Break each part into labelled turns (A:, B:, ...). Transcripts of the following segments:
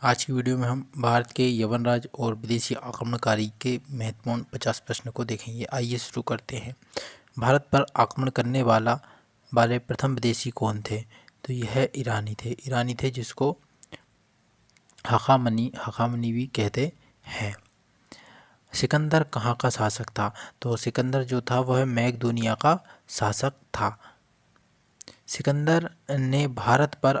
A: आज की वीडियो में हम भारत के यवन राज और विदेशी आक्रमणकारी के महत्वपूर्ण 50 प्रश्न को देखेंगे। आइए शुरू करते हैं। भारत पर आक्रमण करने वाले प्रथम विदेशी कौन थे? तो यह ईरानी थे जिसको हखामनी भी कहते हैं। सिकंदर कहाँ का शासक था? तो सिकंदर जो था वह मैकदोनिया का शासक था। सिकंदर ने भारत पर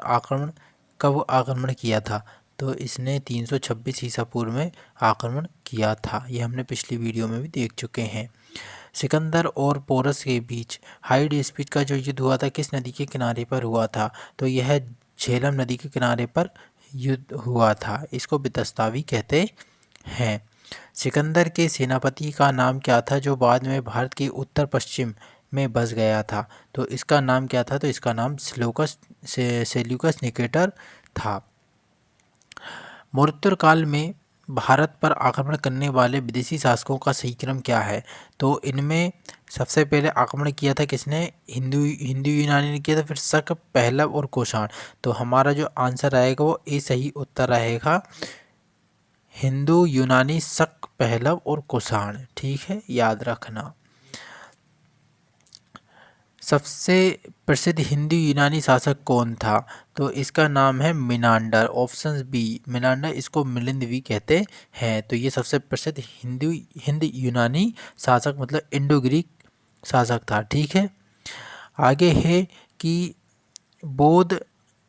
A: कब आक्रमण किया था? तो इसने 326 ईसा पूर्व में आक्रमण किया था। ये हमने पिछली वीडियो में भी देख चुके हैं। सिकंदर और पोरस के बीच हाइडेस्पिच का जो युद्ध हुआ था किस नदी के किनारे पर हुआ था? तो यह झेलम नदी के किनारे पर युद्ध हुआ था। इसको बितस्ता भी कहते हैं। सिकंदर के सेनापति का नाम क्या था जो बाद में भारत के उत्तर पश्चिम में बस गया था? तो इसका नाम क्या था? तो इसका नाम सेल्यूकस निकेटर था। मौर्य काल में भारत पर आक्रमण करने वाले विदेशी शासकों का सही क्रम क्या है? तो इनमें सबसे पहले आक्रमण किया था किसने? हिंदू यूनानी ने किया था, फिर शक, पहलव और कुषाण। तो हमारा जो आंसर रहेगा वो ए सही उत्तर रहेगा। हिंदू यूनानी, शक, पहलव और कुषाण। ठीक है, याद रखना। सबसे प्रसिद्ध हिंदू यूनानी शासक कौन था? तो इसका नाम है मिनांडर। ऑप्शन बी मिनांडर, इसको मिलिंद भी कहते हैं। तो ये सबसे प्रसिद्ध हिंद यूनानी शासक मतलब इंडो ग्रीक शासक था। ठीक है, आगे है कि बौद्ध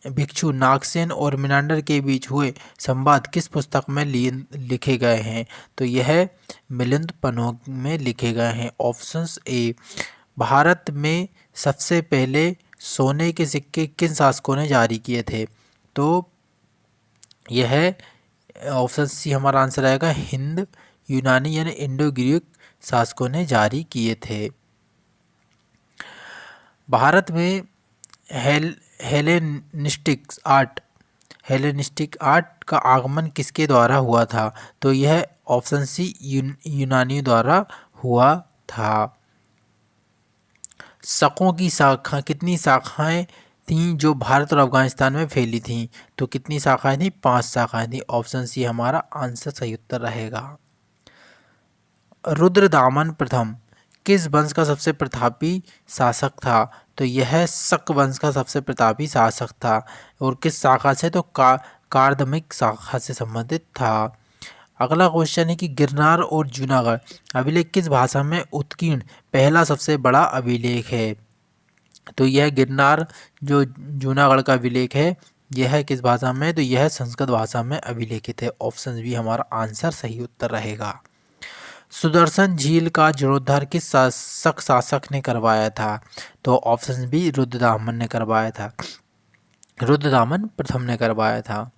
A: भिक्षु नागसेन और मिनांडर के बीच हुए संवाद किस पुस्तक में लिखे गए हैं? तो यह मिलिंद पन्होग में लिखे गए हैं। Options A. भारत में सबसे पहले सोने के सिक्के किन शासकों ने जारी किए थे? तो यह ऑप्शन सी हमारा आंसर आएगा। हिंद यूनानी यानी इंडो ग्रीक शासकों ने जारी किए थे। भारत में हेलेनिस्टिक आर्ट का आगमन किसके द्वारा हुआ था? तो यह ऑप्शन सी यूनानियों द्वारा हुआ था। शकों की कितनी शाखाएं थीं जो भारत और अफगानिस्तान में फैली थीं? तो कितनी शाखाएं थीं? 5 शाखाएं थीं। ऑप्शन सी हमारा आंसर सही उत्तर रहेगा। रुद्रदामन प्रथम किस वंश का सबसे प्रतापी शासक था? तो यह शक वंश का सबसे प्रतापी शासक था। और किस शाखा से? तो कार्दमिक शाखा से संबंधित था। अगला क्वेश्चन है कि गिरनार और जूनागढ़ अभिलेख किस भाषा में उत्कीर्ण पहला सबसे बड़ा अभिलेख है? तो यह गिरनार जो जूनागढ़ का अभिलेख है यह किस भाषा में? तो यह संस्कृत भाषा में अभिलेखित है। ऑप्शन बी हमारा आंसर सही उत्तर रहेगा। सुदर्शन झील का जीर्णोद्धार किस शासक ने करवाया था? तो ऑप्शन बी रुद्रदामन ने करवाया था। रुद्रदामन प्रथम ने करवाया था।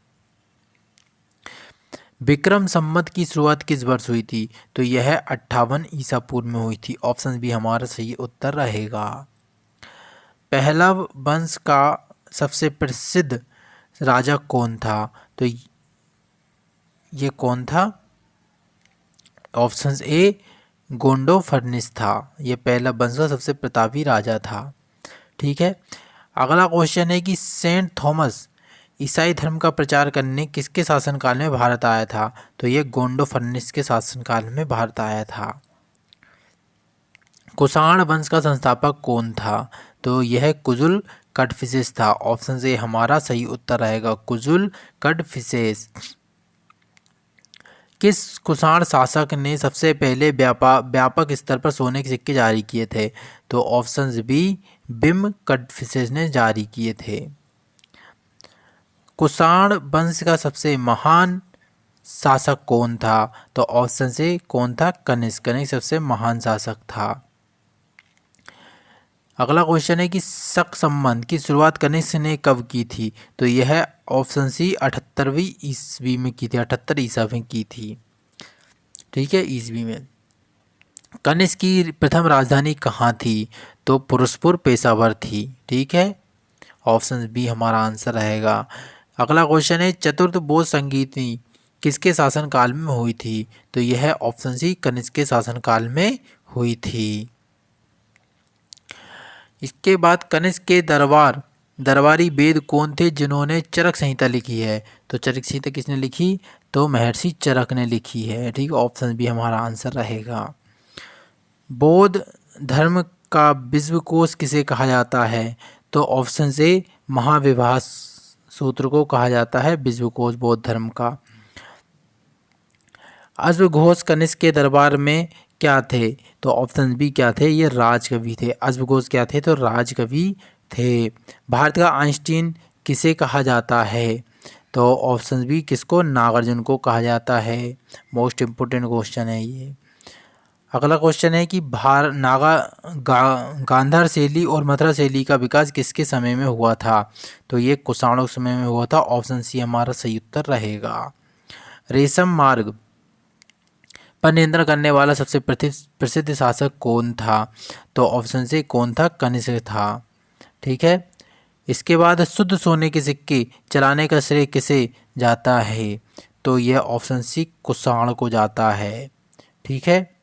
A: विक्रम संवत की शुरुआत किस वर्ष हुई थी? तो यह 58 ईसा पूर्व में हुई थी। ऑप्शन बी हमारा सही उत्तर रहेगा। पहलव वंश का सबसे प्रसिद्ध राजा कौन था? तो ये कौन था? ऑप्शन ए गोंडोफर्निस था। यह पहला वंश का सबसे प्रतापी राजा था। ठीक है, अगला क्वेश्चन है कि सेंट थॉमस ईसाई धर्म का प्रचार करने किसके शासनकाल में भारत आया था? तो यह गोंडोफर्निस के शासनकाल में भारत आया था। कुषाण वंश का संस्थापक कौन था? तो यह कुजुल कड़फिसेस था। ऑप्शन ए हमारा सही उत्तर रहेगा, कुजुल कड़फिसेस। किस कुषाण शासक ने सबसे पहले व्यापक स्तर पर सोने के सिक्के जारी किए थे? तो ऑप्शन बी बिम कड़फिसेस ने जारी किए थे। कुषाण वंश का सबसे महान शासक कौन था? तो ऑप्शन से कौन था? कनिष्क सबसे महान शासक था। अगला क्वेश्चन है कि शक संबंध की शुरुआत कनिष्क ने कब की थी? तो यह ऑप्शन सी 78वीं ईस्वी में की थी। 78 ईसा में की थी। ठीक है, ईस्वी में। कनिष्क की प्रथम राजधानी कहाँ थी? तो पुरुषपुर पेशावर थी। ठीक है, ऑप्शन बी हमारा आंसर रहेगा। अगला क्वेश्चन है चतुर्थ बोध संगीतनी किसके शासनकाल में हुई थी? तो यह ऑप्शन सी कनिष्क के शासनकाल में हुई थी। इसके बाद कनिष्क के दरबार दरबारी वेद कौन थे जिन्होंने चरक संहिता लिखी है? तो चरक संहिता किसने लिखी? तो महर्षि चरक ने लिखी है। ठीक, ऑप्शन बी हमारा आंसर रहेगा। बौद्ध धर्म का विश्वकोश किसे कहा जाता है? तो ऑप्शन ए महाविभास सूत्र को कहा जाता है विश्वकोश बौद्ध धर्म का। अश्वघोष कनिष्क के दरबार में क्या थे? तो ऑप्शन बी क्या थे? ये राजकवि थे। अश्वघोष क्या थे? तो राजकवि थे। भारत का आइंस्टीन किसे कहा जाता है? तो ऑप्शन बी किसको? नागार्जुन को कहा जाता है। मोस्ट इम्पोर्टेंट क्वेश्चन है ये। अगला क्वेश्चन है कि गांधार शैली और मथुरा शैली का विकास किसके समय में हुआ था? तो ये कुषाणों के समय में हुआ था। ऑप्शन सी हमारा सही उत्तर रहेगा। रेशम मार्ग पर नियंत्रण करने वाला सबसे प्रसिद्ध शासक कौन था? तो ऑप्शन से कौन था? कनिष्क था। ठीक है। इसके बाद शुद्ध सोने के सिक्के चलाने का श्रेय किसे जाता है? तो यह ऑप्शन सी कुषाण को जाता है। ठीक है।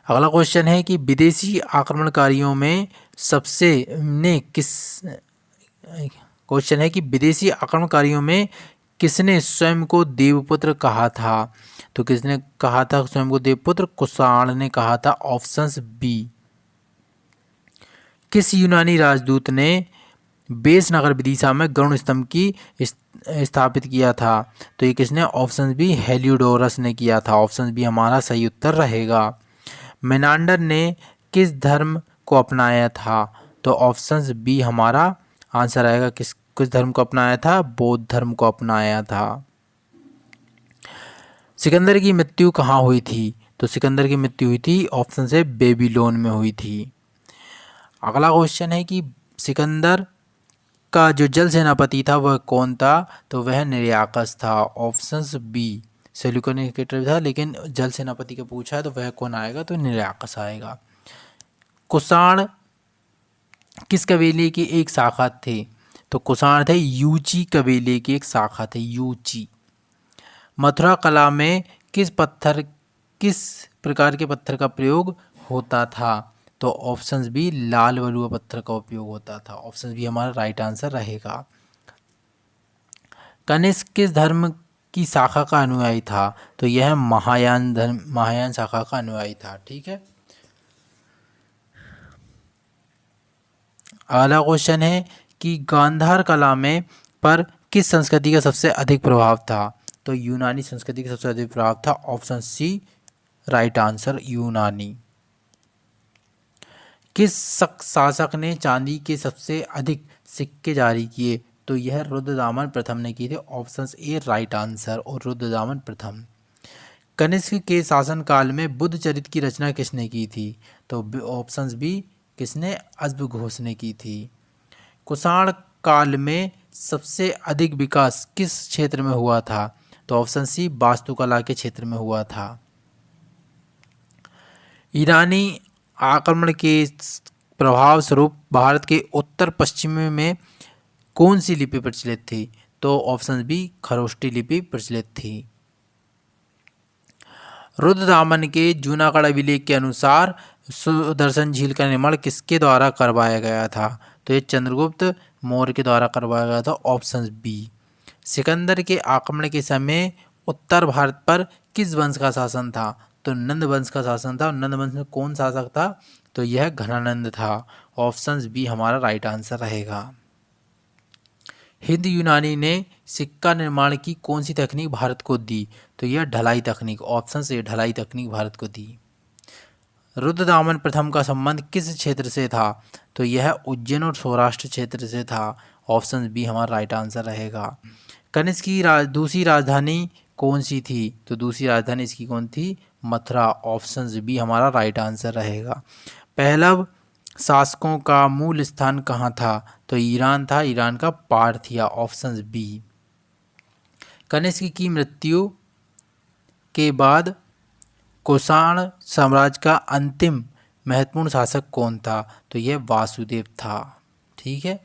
A: अगला क्वेश्चन है कि विदेशी आक्रमणकारियों में सबसे ने किस क्वेश्चन है कि विदेशी आक्रमणकारियों में किसने स्वयं को देवपुत्र कहा था? तो किसने कहा था स्वयं को देवपुत्र? कुषाण ने कहा था। Options B. किस यूनानी राजदूत ने बेस नगर विदिशा में गरुड़ स्तंभ की स्थापित किया था? तो ये किसने? ऑप्शन बी हेलियोडोरस ने किया था। ऑप्शन बी हमारा सही उत्तर रहेगा। मेनांडर ने किस धर्म को अपनाया था? तो ऑप्शंस बी हमारा आंसर आएगा। किस धर्म को अपनाया था? बौद्ध धर्म को अपनाया था। सिकंदर की मृत्यु कहाँ हुई थी? तो सिकंदर की मृत्यु हुई थी ऑप्शन से बेबीलोन में हुई थी। अगला क्वेश्चन है कि सिकंदर का जो जल सेनापति था वह कौन था? तो वह निर्याकस था। Options B. सेल्यूकस था, लेकिन जल सेनापति का पूछा है तो वह कौन आएगा? तो निर्याकस आएगा। कुषाण किस कबीले की एक शाखा थे? तो कुषाण थे यूची कबीले की एक शाखा थे, यूची। मथुरा कला में किस प्रकार के पत्थर का प्रयोग होता था? तो ऑप्शंस बी लाल बलुआ पत्थर का उपयोग होता था। ऑप्शन बी हमारा राइट आंसर रहेगा। कनिष्क किस धर्म की शाखा का अनुयायी था? तो यह महायान शाखा का अनुयायी था। ठीक है। अगला क्वेश्चन है कि गांधार कला में पर किस संस्कृति का सबसे अधिक प्रभाव था? तो यूनानी संस्कृति का सबसे अधिक प्रभाव था। ऑप्शन सी राइट आंसर, यूनानी। किस शासक ने चांदी के सबसे अधिक सिक्के जारी किए? तो यह रुद्रदामन प्रथम ने किए थे। ऑप्शन ए राइट आंसर और रुद्रदामन प्रथम। कनिष्क के शासनकाल में बुद्ध चरित्र की रचना किसने की थी? तो ऑप्शंस बी किसने? अश्वघोष ने की थी। कुषाण काल में सबसे अधिक विकास किस क्षेत्र में हुआ था? तो ऑप्शन सी वास्तुकला के क्षेत्र में हुआ था। ईरानी आक्रमण के प्रभाव स्वरूप भारत के उत्तर पश्चिम में कौन सी लिपि प्रचलित थी? तो ऑप्शन बी खरोष्टी लिपि प्रचलित थी। रुद्रदामन के जूनागढ़ अभिलेख के अनुसार सुदर्शन झील का निर्माण किसके द्वारा करवाया गया था? तो ये चंद्रगुप्त मौर्य के द्वारा करवाया गया था। Option B. सिकंदर के आक्रमण के समय उत्तर भारत पर किस वंश का शासन था? तो नंद वंश का शासन था। नंद वंश में कौन शासक था? तो यह घनानंद था। ऑप्शन बी हमारा राइट आंसर रहेगा। हिंद यूनानी ने सिक्का निर्माण की कौन सी तकनीक भारत को दी? तो यह ढलाई तकनीक। ऑप्शन से ढलाई तकनीक भारत को दी। रुद्रदामन प्रथम का संबंध किस क्षेत्र से था? तो यह उज्जैन और सौराष्ट्र क्षेत्र से था। ऑप्शन बी हमारा राइट आंसर रहेगा। कनिष्क की दूसरी राजधानी कौन सी थी? तो दूसरी राजधानी इसकी कौन थी? मथुरा। ऑप्शन बी हमारा राइट आंसर रहेगा। पहलव शासकों का मूल स्थान कहाँ था? तो ईरान था। ईरान का पार्थिया। Option B. कनिष्क की मृत्यु के बाद कुषाण साम्राज्य का अंतिम महत्वपूर्ण शासक कौन था? तो यह वासुदेव था। ठीक है।